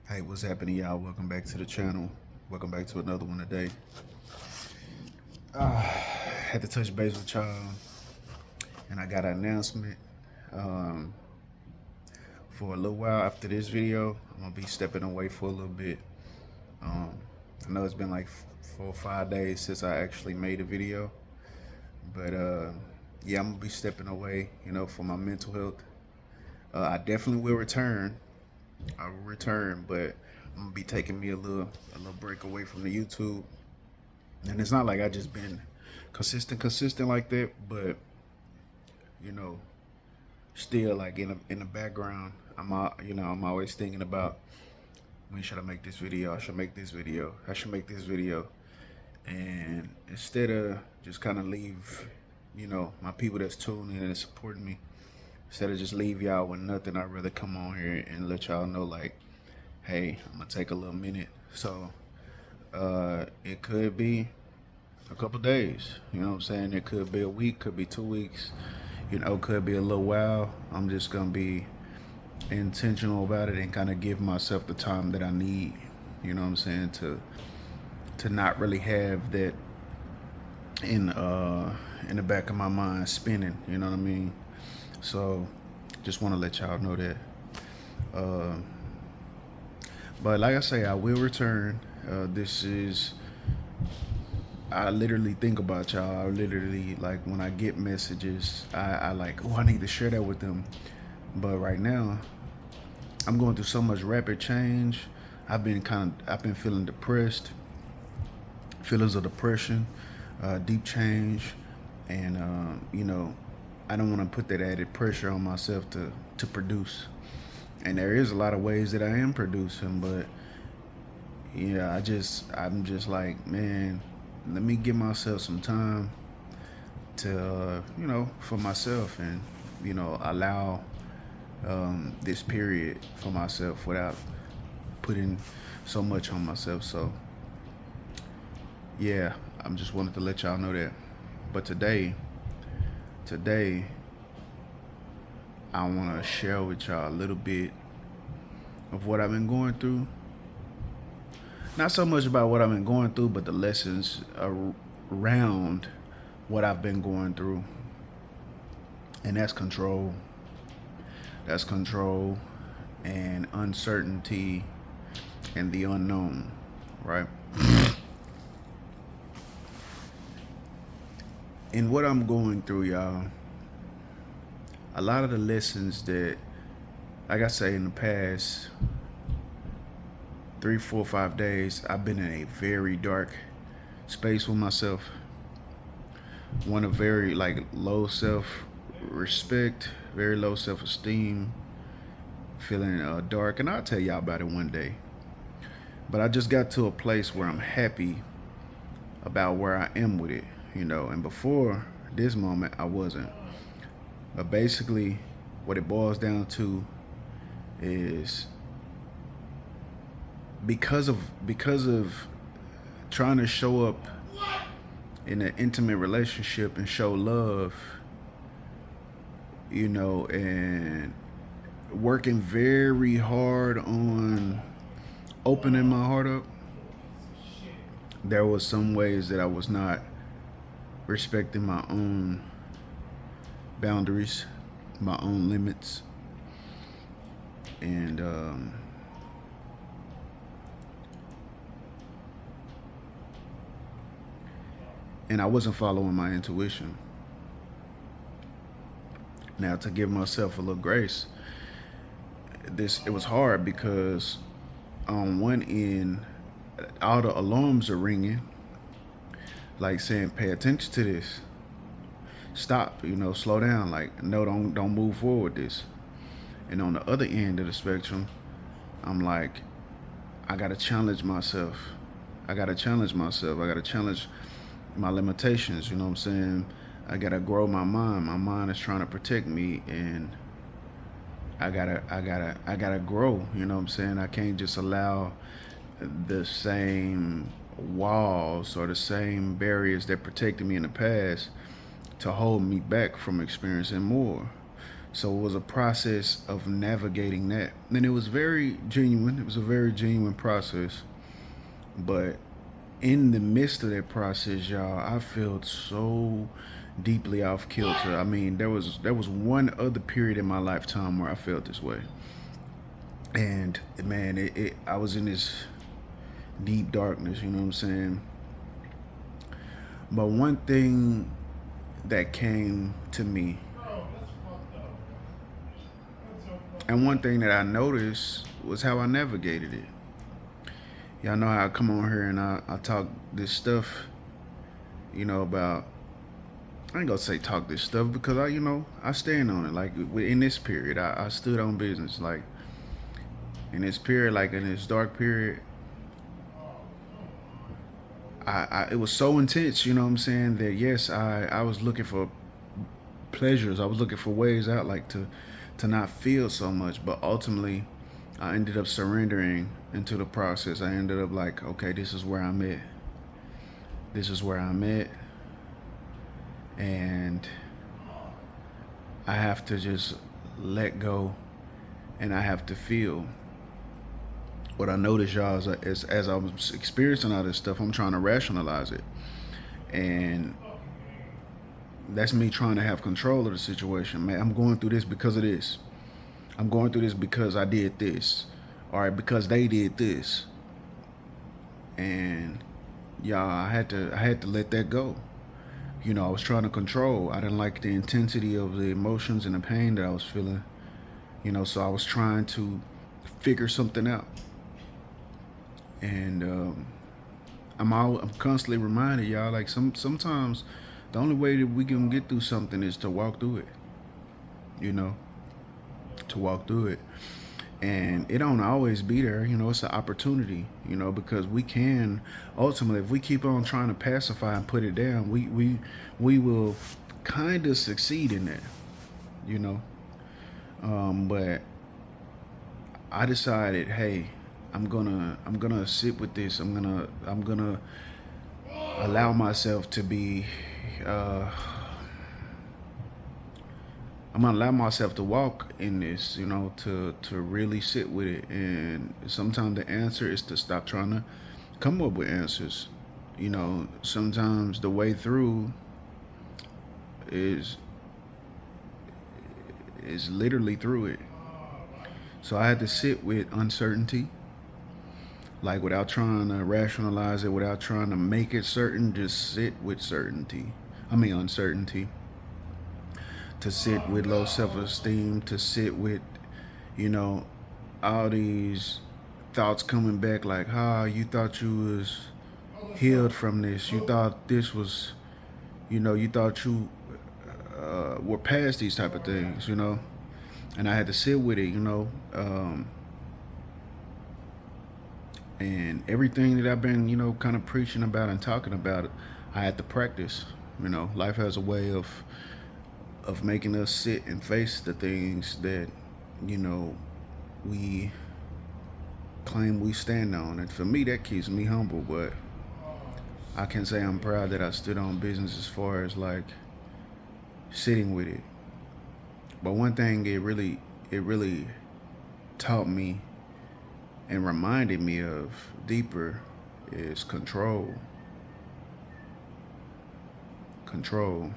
Hey, what's happening, y'all? Welcome back to the channel. Welcome back to another one today. Had to touch base with y'all, and I got an announcement. Um, for a little while after this video, I'm gonna be stepping away for a little bit. Um, I know it's been like 4 or 5 days since I actually made a video, but yeah, I'm gonna be stepping away, for my mental health. I definitely will return. I will return, but I'm gonna be taking me a little break away from the YouTube. And it's not like I just been consistent like that, but you know, still like in the background, I'm always thinking about when should I make this video? I should make this video. I should make this video. And instead of just kind of leave, my people that's tuning in and supporting me, instead of just leave y'all with nothing, I'd rather come on here and let y'all know, like, hey, I'm gonna take a little minute. So it could be a couple days, you know what I'm saying? It could be a week, could be 2 weeks, could be a little while. I'm just gonna be intentional about it and kind of give myself the time that I need, you know what I'm saying, to not really have that in the back of my mind spinning, you know what I mean? So just want to let y'all know that. But like I say, I will return. I literally think about y'all. I literally, like, when I get messages, I like, oh, I need to share that with them. But right now, I'm going through so much rapid change. I've been feeling depressed, feelings of depression, deep change, and I don't want to put that added pressure on myself to produce. And there is a lot of ways that I am producing, but yeah, I'm just like, man, let me give myself some time to, for myself, and, allow this period for myself without putting so much on myself. So yeah, I'm just wanted to let y'all know that. But today, I want to share with y'all a little bit of what I've been going through. Not so much about what I've been going through, but the lessons around what I've been going through. And that's control. That's control and uncertainty and the unknown, right? In what I'm going through, y'all, a lot of the lessons that, like I say, in the past 3, 4, 5 days, I've been in a very dark space with myself. One of very, like, low self-respect, very low self-esteem, feeling dark. And I'll tell y'all about it one day. But I just got to a place where I'm happy about where I am with it, and before this moment, I wasn't. But basically, what it boils down to is because of trying to show up in an intimate relationship and show love, and working very hard on opening my heart up, there was some ways that I was not respecting my own boundaries, my own limits, and I wasn't following my intuition. Now, to give myself a little grace, it was hard because on one end, all the alarms are ringing, like saying, pay attention to this, stop, slow down, like, no, don't move forward with this. And on the other end of the spectrum, I'm like, I gotta challenge myself. I gotta challenge my limitations, you know what I'm saying? I gotta grow my mind. My mind is trying to protect me, and I gotta grow, you know what I'm saying? I can't just allow the same walls or the same barriers that protected me in the past to hold me back from experiencing more. So it was a process of navigating that. And it was very genuine. It was a very genuine process. But in the midst of that process, y'all, I felt so deeply off kilter. I mean, there was one other period in my lifetime where I felt this way. And man, I was in this deep darkness, you know what I'm saying? But one thing that came to me, and one thing that I noticed was how I navigated it. Y'all know how I come on here and I talk this stuff, about, I ain't gonna say talk this stuff because I stand on it. Like in this period, I stood on business. Like in this period, like in this dark period, it was so intense, you know what I'm saying, that yes, I was looking for pleasures. I was looking for ways out, like to not feel so much. But ultimately, I ended up surrendering into the process. I ended up like, okay, this is where I'm at. This is where I'm at. And I have to just let go and I have to feel. What I noticed, y'all, is as I was experiencing all this stuff, I'm trying to rationalize it. And that's me trying to have control of the situation. Man, I'm going through this because of this. I'm going through this because I did this. All right, because they did this. And y'all, I had to let that go. I was trying to control. I didn't like the intensity of the emotions and the pain that I was feeling. So I was trying to figure something out. And I'm constantly reminded, y'all, like sometimes the only way that we can get through something is to walk through it. To walk through it. And it don't always be there, it's an opportunity, because we can ultimately, if we keep on trying to pacify and put it down, we will kind of succeed in that. But I decided, hey, I'm gonna sit with this. I'm gonna allow myself to be I'm gonna allow myself to walk in this, to really sit with it. And sometimes the answer is to stop trying to come up with answers. Sometimes the way through is literally through it. So I had to sit with uncertainty, like without trying to rationalize it, without trying to make it certain, just sit with uncertainty. To sit with low self-esteem, to sit with, all these thoughts coming back like, you thought you was healed from this. You thought this was, you thought you were past these type of things, And I had to sit with it, and everything that I've been, kind of preaching about and talking about, I had to practice. Life has a way of making us sit and face the things that, we claim we stand on. And for me, that keeps me humble. But I can say I'm proud that I stood on business as far as like sitting with it. But one thing it really taught me and reminded me of deeper is control. Control.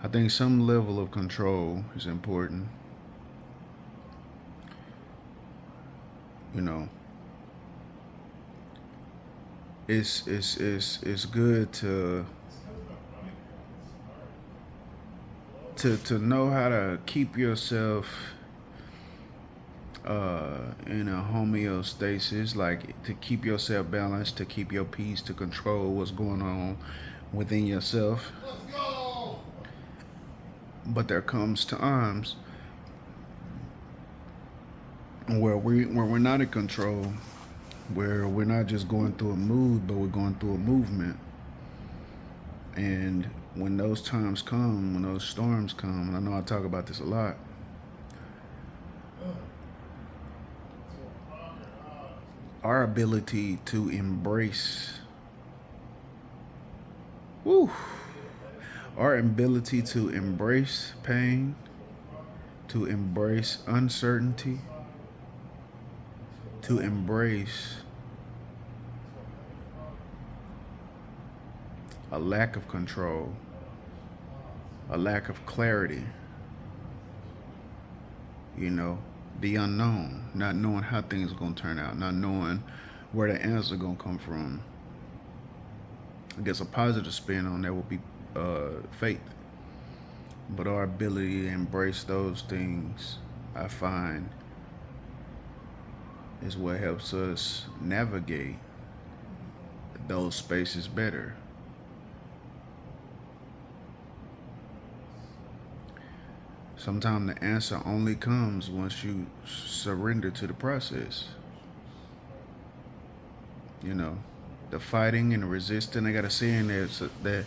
I think some level of control is important. It's good to know how to keep yourself in a homeostasis, like to keep yourself balanced, to keep your peace, to control what's going on within yourself. But there comes times where we're not in control, where we're not just going through a mood, but we're going through a movement. And when those times come, when those storms come, and I know I talk about this a lot, our ability to embrace, Our ability to embrace pain, to embrace uncertainty, to embrace a lack of control, a lack of clarity, the unknown, not knowing how things are going to turn out, not knowing where the answer is going to come from. I guess a positive spin on that would be faith. But our ability to embrace those things, I find, is what helps us navigate those spaces better. Sometimes the answer only comes once you surrender to the process. The fighting and the resisting. I got a saying that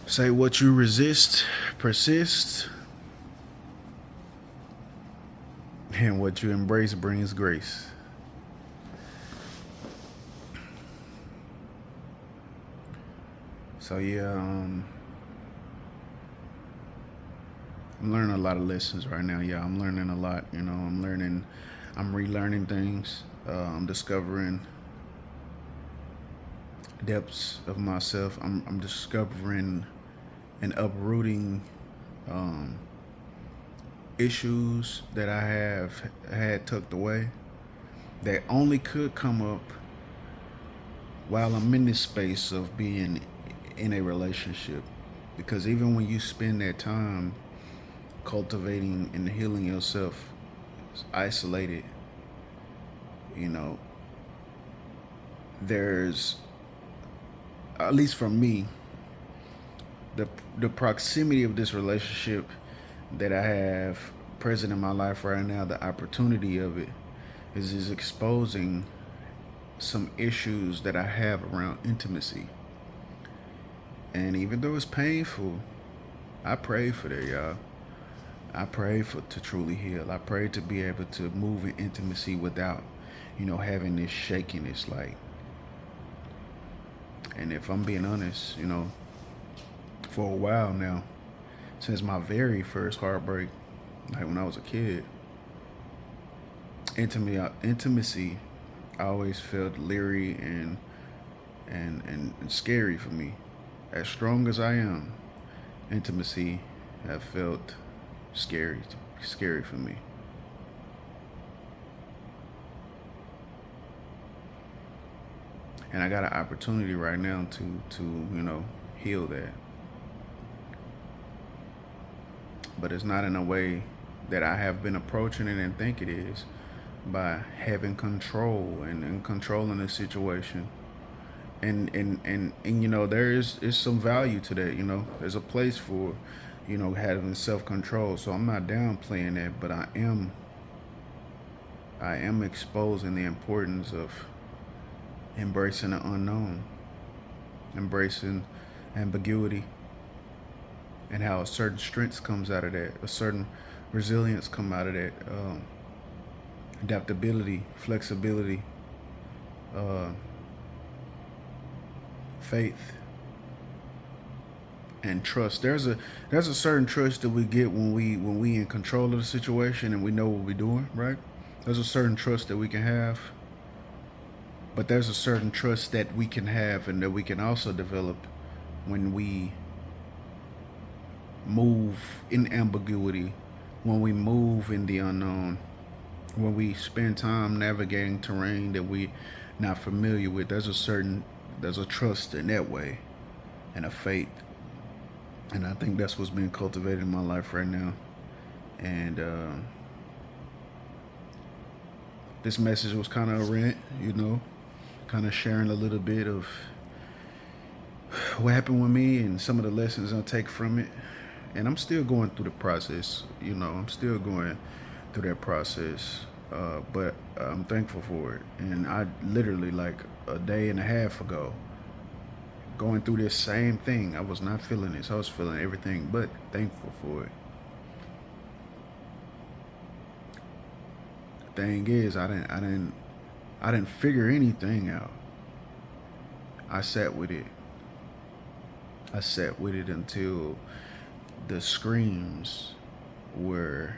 say what you resist persists, and what you embrace brings grace. So yeah, I'm learning a lot of lessons right now. Yeah, I'm learning a lot. I'm relearning things. I'm discovering depths of myself. I'm discovering and uprooting issues that I have had tucked away that only could come up while I'm in this space of being in a relationship. Because even when you spend that time cultivating and healing yourself isolated, there's, at least for me, the proximity of this relationship that I have present in my life right now, the opportunity of it is exposing some issues that I have around intimacy. And even though it's painful, I pray for that, y'all. I pray to truly heal. I pray to be able to move in intimacy without, having this shakiness, and if I'm being honest, for a while now, since my very first heartbreak, like when I was a kid, intimacy always felt leery and scary for me. As strong as I am, intimacy have felt scary for me. And I got an opportunity right now to heal that. But it's not in a way that I have been approaching it and think it is, by having control and controlling the situation. And there is some value to that. There's a place for having self-control. So I'm not downplaying that, but I am exposing the importance of embracing the unknown, embracing ambiguity, and how a certain strength comes out of that, a certain resilience come out of that, adaptability, flexibility, faith, and trust. There's a certain trust that we get when we in control of the situation and we know what we're doing, right? There's a certain trust that we can have, but there's a certain trust that we can have and that we can also develop when we move in ambiguity, when we move in the unknown, when we spend time navigating terrain that we're not familiar with. There's a trust in that way, and a faith. And I think that's what's being cultivated in my life right now. And this message was kind of a rant, kind of sharing a little bit of what happened with me and some of the lessons I take from it. And I'm still going through the process, I'm still going through that process. But I'm thankful for it. And I literally, like a day and a half ago, going through this same thing. I was not feeling this. I was feeling everything but thankful for it. The thing is, I didn't figure anything out. I sat with it. I sat with it until the screams were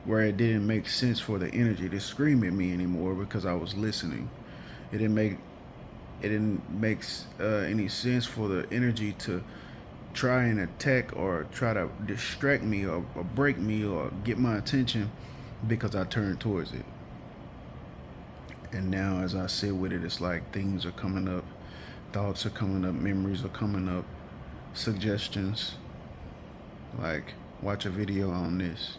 where it didn't make sense for the energy to scream at me anymore because I was listening. It didn't make any sense for the energy to try and attack or try to distract me or break me or get my attention because I turned towards it. And now as I sit with it, it's like things are coming up, thoughts are coming up, memories are coming up, suggestions like watch a video on this,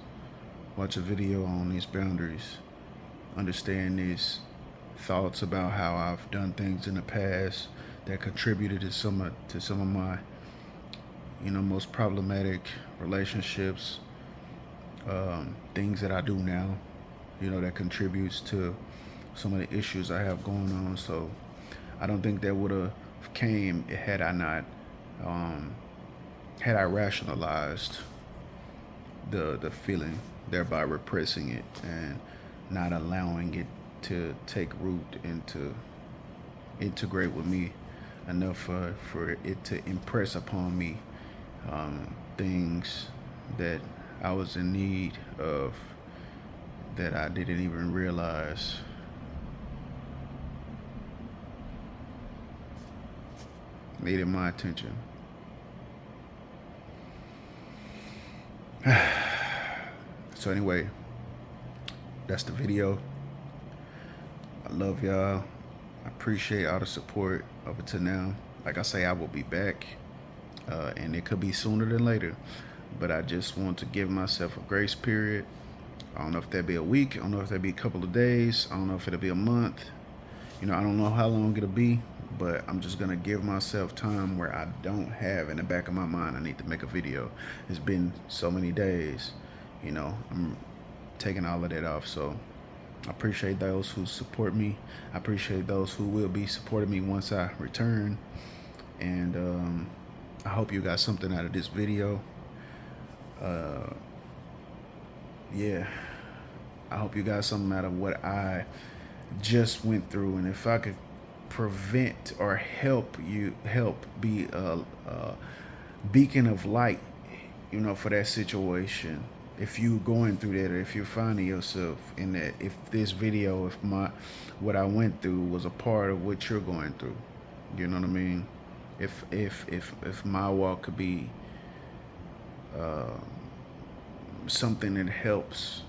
watch a video on these boundaries, understand these thoughts about how I've done things in the past that contributed to some of my most problematic relationships, things that I do now, that contributes to some of the issues I have going on. So I don't think that would have came had I not had I rationalized the feeling, thereby repressing it and not allowing it to take root and to integrate with me enough for it to impress upon me things that I was in need of that I didn't even realize needed my attention. So anyway, that's the video. I love y'all. I appreciate all the support up until now. Like I say, I will be back, and it could be sooner than later, but I just want to give myself a grace period. I don't know if that'll be a week. I don't know if that'll be a couple of days. I don't know if it'll be a month. I don't know how long it'll be, but I'm just gonna give myself time where I don't have in the back of my mind I need to make a video. It's been so many days, I'm taking all of that off. So I appreciate those who support me. I appreciate those who will be supporting me once I return. And I hope you got something out of this video. Yeah, I hope you got something out of what I just went through. And if I could prevent or help be a beacon of light, for that situation, if you're going through that, or if you're finding yourself in that, if this video, what I went through was a part of what you're going through, you know what I mean? If my walk could be something that helps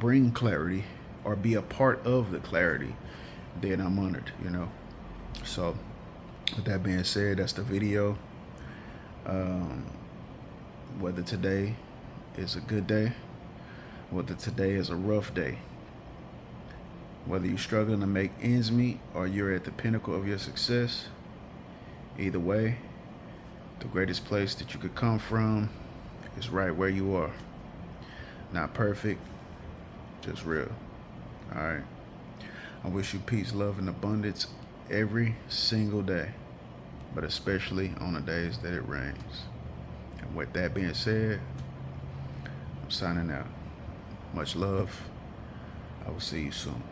bring clarity or be a part of the clarity, then I'm honored, So with that being said, that's the video. Whether today is a good day, whether today is a rough day, whether you're struggling to make ends meet or you're at the pinnacle of your success, either way, the greatest place that you could come from is right where you are. Not perfect, just real. All right. I wish you peace, love, and abundance every single day, but especially on the days that it rains. And with that being said, I'm signing out. Much love. I will see you soon.